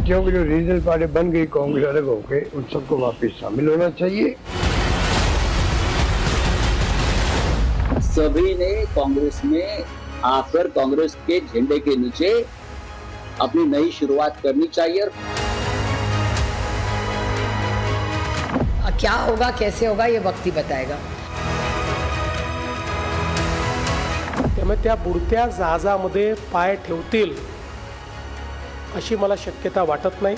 पार्टियों की जो रीजनल पार्टी बन गई कांग्रेस अलग होके, उन सबको वापस शामिल होना चाहिए। सभी ने कांग्रेस में आकर कांग्रेस के झंडे के नीचे अपनी नई शुरुआत करनी चाहिए। क्या होगा कैसे होगा ये वक्त ही बताएगा। त्यामुळे त्या बुडत्या जहाजामध्ये पाय ठेवतील अशी मला शक्यता वाटत नाही।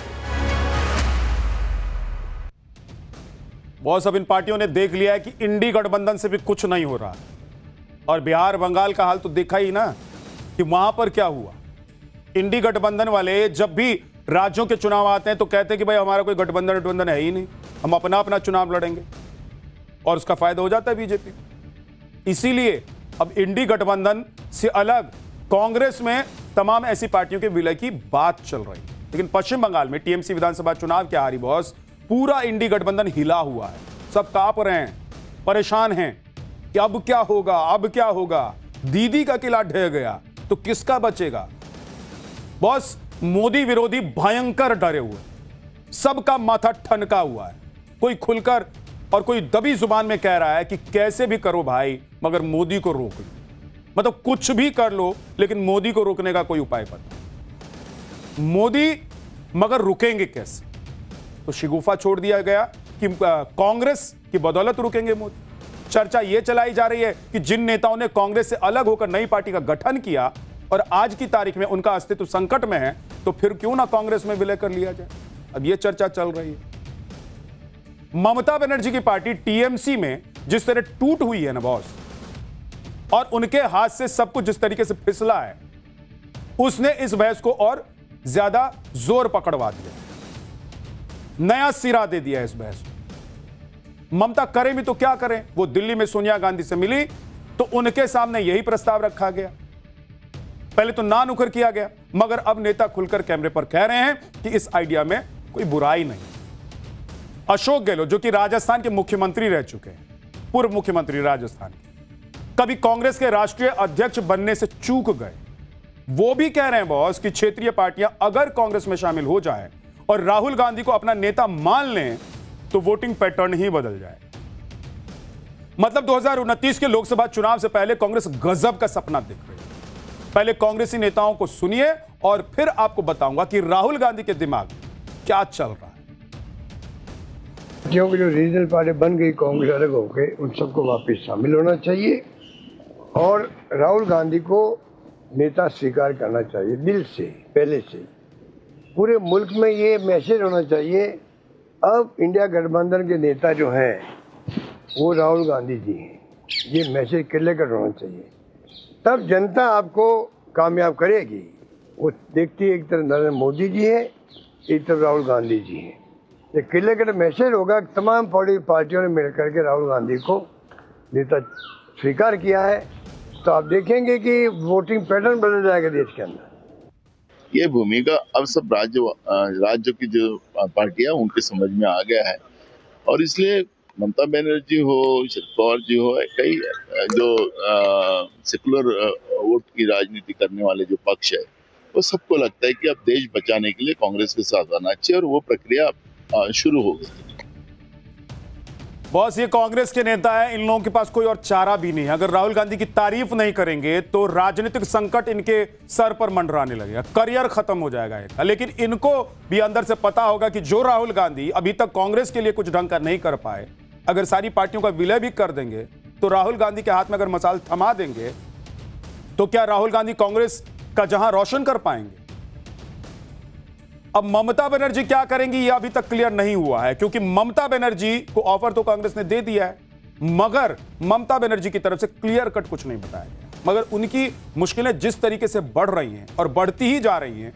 बहुत सब इन पार्टियों ने देख लिया है कि इंडी गठबंधन से भी कुछ नहीं हो रहा, और बिहार बंगाल का हाल तो देखा ही ना कि वहां पर क्या हुआ। इंडी गठबंधन वाले जब भी राज्यों के चुनाव आते हैं तो कहते हैं कि भाई हमारा कोई गठबंधन है ही नहीं, हम अपना अपना चुनाव लड़ेंगे, और उसका फायदा हो जाता है बीजेपी। इसीलिए अब इंडी गठबंधन से अलग कांग्रेस में तमाम ऐसी पार्टियों के विलय की बात चल रही है। लेकिन पश्चिम बंगाल में टीएमसी विधानसभा चुनाव के हारी बॉस पूरा इंडी गठबंधन हिला हुआ है। सब कांप रहे हैं, परेशान हैं कि अब क्या होगा, अब क्या होगा। दीदी का किला ढह गया तो किसका बचेगा। बॉस मोदी विरोधी भयंकर डरे हुए, सबका माथा ठनका हुआ है। कोई खुलकर और कोई दबी जुबान में कह रहा है कि कैसे भी करो भाई, मगर मोदी को रोक लो। मतलब कुछ भी कर लो लेकिन मोदी को रोकने का कोई उपाय पता। मोदी मगर रुकेंगे कैसे। तो शिगुफा छोड़ दिया गया कि कांग्रेस की बदौलत रुकेंगे मोदी। चर्चा यह चलाई जा रही है कि जिन नेताओं ने कांग्रेस से अलग होकर नई पार्टी का गठन किया और आज की तारीख में उनका अस्तित्व संकट में है, तो फिर क्यों ना कांग्रेस में विलय कर लिया जाए। अब यह चर्चा चल रही है। ममता बनर्जी की पार्टी टीएमसी में जिस तरह टूट हुई है ना बॉस, और उनके हाथ से सब कुछ जिस तरीके से फिसला है, उसने इस बहस को और ज्यादा जोर पकड़वा दिया, नया सिरा दे दिया इस बहस को। ममता करें भी तो क्या करें। वो दिल्ली में सोनिया गांधी से मिली तो उनके सामने यही प्रस्ताव रखा गया। पहले तो ना नुकर किया गया, मगर अब नेता खुलकर कैमरे पर कह रहे हैं कि इस आइडिया में कोई बुराई नहीं। अशोक गहलोत जो कि राजस्थान के मुख्यमंत्री रह चुके हैं, पूर्व मुख्यमंत्री राजस्थान के, कभी कांग्रेस के राष्ट्रीय अध्यक्ष बनने से चूक गए। वो भी कह रहे हैं बॉस कि क्षेत्रीय पार्टियां अगर कांग्रेस में शामिल हो जाए और राहुल गांधी को अपना नेता मान लें तो वोटिंग पैटर्न ही बदल जाए। मतलब 2029 के लोकसभा चुनाव से पहले कांग्रेस गजब का सपना देख रही है। पहले कांग्रेसी नेताओं को सुनिए और फिर आपको बताऊंगा कि राहुल गांधी के दिमाग में क्या चल रहा है। पार्टियों की जो रीजनल पार्टी बन गई कांग्रेस अलग होके, उन सबको वापस शामिल होना चाहिए और राहुल गांधी को नेता स्वीकार करना चाहिए दिल से, पहले से। पूरे मुल्क में ये मैसेज होना चाहिए, अब इंडिया गठबंधन के नेता जो हैं वो राहुल गांधी जी हैं। ये मैसेज क्लियर कर होना चाहिए, तब जनता आपको कामयाब करेगी। वो देखती है एक तरफ नरेंद्र मोदी जी है, एक तरफ राहुल गांधी जी हैं। ये क्लियर कट मैसेज होगा, तमाम पार्टियों ने मिलकर के राहुल गांधी को नेता स्वीकार किया है, तो आप देखेंगे कि वोटिंग पैटर्न बदल जाएगा देश के अंदर। ये भूमिका अब सब राज्यों की जो पार्टियां उनके समझ में आ गया है, और इसलिए ममता बनर्जी हो, शरद पवार जी हो, कई जो सेकुलर वोट की राजनीति करने वाले जो पक्ष है, वो सबको लगता है कि अब देश बचाने के लिए कांग्रेस के साथ आना चाहिए, और वो प्रक्रिया शुरू हो गई। बॉस ये कांग्रेस के नेता है, इन लोगों के पास कोई और चारा भी नहीं है। अगर राहुल गांधी की तारीफ नहीं करेंगे तो राजनीतिक संकट इनके सर पर मंडराने लगेगा, करियर खत्म हो जाएगा इनका। लेकिन इनको भी अंदर से पता होगा कि जो राहुल गांधी अभी तक कांग्रेस के लिए कुछ ढंग का नहीं कर पाए, अगर सारी पार्टियों का विलय भी कर देंगे तो राहुल गांधी के हाथ में अगर मसाल थमा देंगे तो क्या राहुल गांधी कांग्रेस का जहां रोशन कर पाएंगे। अब ममता बनर्जी क्या करेंगी यह अभी तक क्लियर नहीं हुआ है, क्योंकि ममता बनर्जी को ऑफर तो कांग्रेस ने दे दिया है, मगर ममता बनर्जी की तरफ से क्लियर कट कुछ नहीं बताया गया। मगर उनकी मुश्किलें जिस तरीके से बढ़ रही हैं और बढ़ती ही जा रही हैं,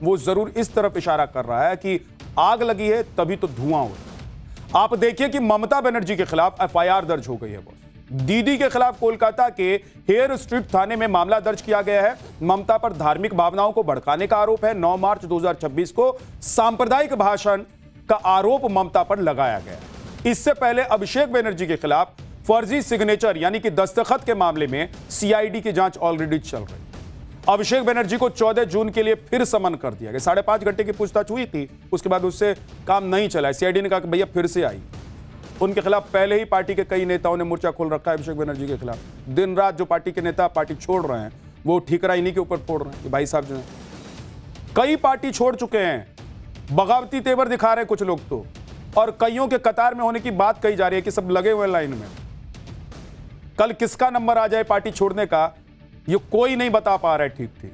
वो जरूर इस तरफ इशारा कर रहा है कि आग लगी है तभी तो धुआं हो रहा है। आप देखिए कि ममता बनर्जी के खिलाफ एफआईआर दर्ज हो गई है। दीदी के खिलाफ कोलकाता के हेयर स्ट्रीट थाने में मामला दर्ज किया गया है। ममता पर धार्मिक भावनाओं को भड़काने का आरोप है। 9 मार्च 2026 को सांप्रदायिक भाषण का आरोप ममता पर लगाया गया। इससे पहले अभिषेक बनर्जी के खिलाफ फर्जी सिग्नेचर यानी कि दस्तखत के मामले में सीआईडी की जांच ऑलरेडी चल रही है। अभिषेक बनर्जी को 14 जून के लिए फिर समन कर दिया गया। 5.5 घंटे की पूछताछ हुई थी, उसके बाद उससे काम नहीं चला। सीआईडी ने कहा कि भैया फिर से आई। उनके खिलाफ पहले ही पार्टी के कई नेताओं ने मोर्चा खोल रखा है अभिषेक बनर्जी के खिलाफ। दिन रात जो पार्टी के नेता पार्टी छोड़ रहे हैं वो ठीकरा इन्हीं के ऊपर फोड़ रहे हैं कि भाई साहब जो है कई पार्टी छोड़ चुके हैं, बगावती तेवर दिखा रहे हैं कुछ लोग तो, और कईयों के कतार में होने की बात कही जा रही है कि सब लगे हुए लाइन में। कल किसका नंबर आ जाए पार्टी छोड़ने का ये कोई नहीं बता पा रहा है ठीक।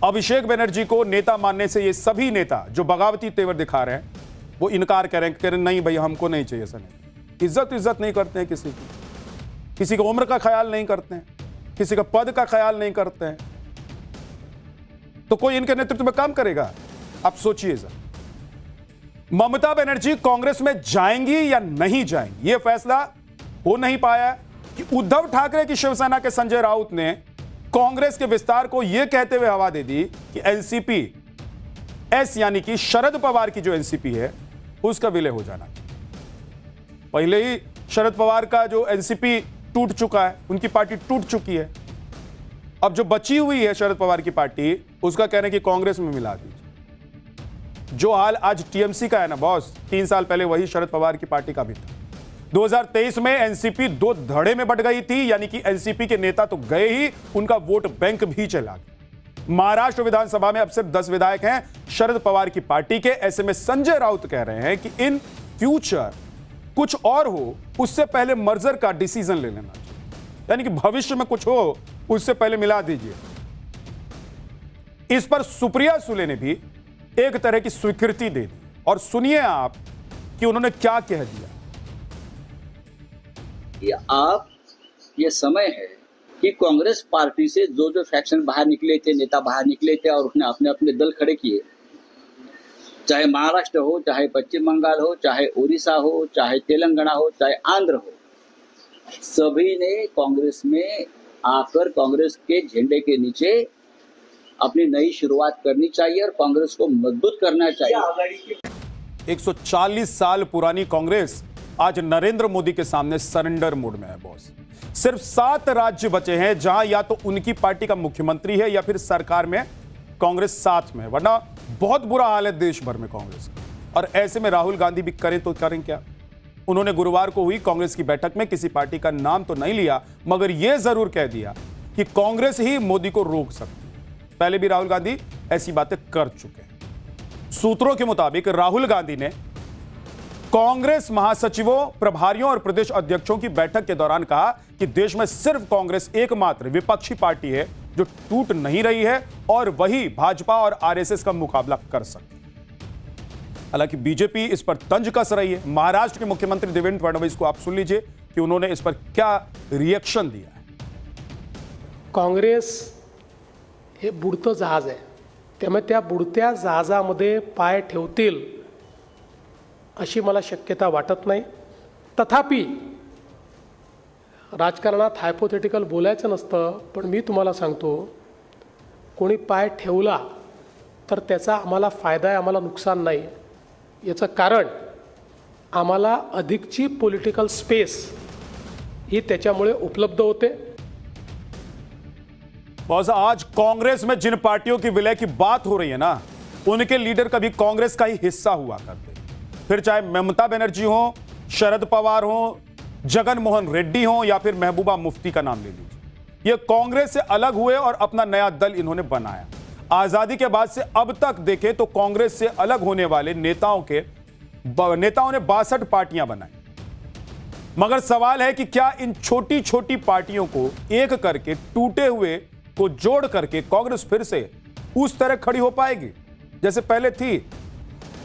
अभिषेक बनर्जी को नेता मानने से ये सभी नेता जो बगावती तेवर दिखा रहे हैं वो इनकार करें नहीं भाई हमको नहीं चाहिए ऐसा नहीं। इज्जत नहीं करते हैं किसी की उम्र का ख्याल नहीं करते हैं, किसी का पद का ख्याल नहीं करते हैं, तो कोई इनके नेतृत्व में काम करेगा? आप सोचिए सर, ममता बनर्जी कांग्रेस में जाएंगी या नहीं जाएंगी यह फैसला हो नहीं पाया कि उद्धव ठाकरे की शिवसेना के संजय राउत ने कांग्रेस के विस्तार को यह कहते हुए हवा दे दी कि एनसीपी एस यानी कि शरद पवार की जो एनसीपी है उसका विलय हो जाना। पहले ही शरद पवार का जो एनसीपी टूट चुका है, उनकी पार्टी टूट चुकी है। अब जो बची हुई है शरद पवार की पार्टी उसका कहने की कांग्रेस में मिला दीजिए। जो हाल आज टीएमसी का है ना बॉस, 3 साल पहले वही शरद पवार की पार्टी का भी था। 2023 में एनसीपी 2 धड़े में बट गई थी, यानी कि एनसीपी के नेता तो गए ही, उनका वोट बैंक भी चला गया। महाराष्ट्र विधानसभा में अब सिर्फ 10 विधायक हैं शरद पवार की पार्टी के। ऐसे में संजय राउत कह रहे हैं कि इन फ्यूचर कुछ और हो उससे पहले मर्जर का डिसीजन ले लेना चाहिए, यानी कि भविष्य में कुछ हो उससे पहले मिला दीजिए। इस पर सुप्रिया सुले ने भी एक तरह की स्वीकृति दे दी, और सुनिए आप कि उन्होंने क्या कह दिया। ये समय है कि कांग्रेस पार्टी से जो फैक्शन बाहर निकले थे, नेता बाहर निकले थे और उसने अपने अपने दल खड़े किए, चाहे महाराष्ट्र हो, चाहे पश्चिम बंगाल हो, चाहे उड़ीसा हो, चाहे तेलंगाना हो, चाहे आंध्र हो, सभी ने कांग्रेस में आकर कांग्रेस के झंडे के नीचे अपनी नई शुरुआत करनी चाहिए और कांग्रेस को मजबूत करना चाहिए। 140 साल पुरानी कांग्रेस आज नरेंद्र मोदी के सामने सरेंडर मोड में है बॉस। सिर्फ 7 राज्य बचे हैं जहां या तो उनकी पार्टी का मुख्यमंत्री है या फिर सरकार में कांग्रेस साथ में, वरना बहुत बुरा हाल है देश भर में कांग्रेस का। और ऐसे में राहुल गांधी भी करें तो करें क्या? उन्होंने गुरुवार को हुई कांग्रेस की बैठक में किसी पार्टी का नाम तो नहीं लिया, मगर यह जरूर कह दिया कि कांग्रेस ही मोदी को रोक सकती है। पहले भी राहुल गांधी ऐसी बातें कर चुके हैं। सूत्रों के मुताबिक राहुल गांधी ने कांग्रेस महासचिवों, प्रभारियों और प्रदेश अध्यक्षों की बैठक के दौरान कहा कि देश में सिर्फ कांग्रेस एकमात्र विपक्षी पार्टी है जो टूट नहीं रही है और वही भाजपा और आरएसएस का मुकाबला कर सकती है। हालांकि बीजेपी इस पर तंज कस रही है। महाराष्ट्र के मुख्यमंत्री देवेंद्र फडणवीस को आप सुन लीजिए कि उन्होंने इस पर क्या रिएक्शन दिया है। काँग्रेस हे बुडतं जहाज आहे, त्यामुळे त्या बुडत्या जहाजामध्ये पाय ठेवतील अशी मला शक्यता वाटत नाही। तथापि राजकारणात हायपोथेटिकल बोलायचं नसतं, पण मी तुम्हाला सांगतो, कोणी पाय ठेवला तर त्याचा आम्हाला फायदा आहे, आम्हाला नुकसान नाही। याचं कारण आम्हाला अधिकची पॉलिटिकल स्पेस ही त्याच्यामुळे उपलब्ध होते। बॉस, आज कांग्रेस में जिन पार्टियों की विलय की बात हो रही है ना, उनके लीडर कभी कांग्रेस का ही हिस्सा हुआ करते, फिर चाहे ममता बनर्जी हो, शरद पवार हो, जगन मोहन रेड्डी हो या फिर महबूबा मुफ्ती का नाम ले लीजिए। ये कांग्रेस से अलग हुए और अपना नया दल इन्होंने बनाया। आजादी के बाद से अब तक देखें तो कांग्रेस से अलग होने वाले नेताओं ने 62 पार्टियां बनाई। मगर सवाल है कि क्या इन छोटी छोटी पार्टियों को एक करके, टूटे हुए को जोड़ करके कांग्रेस फिर से उस तरह खड़ी हो पाएगी जैसे पहले थी?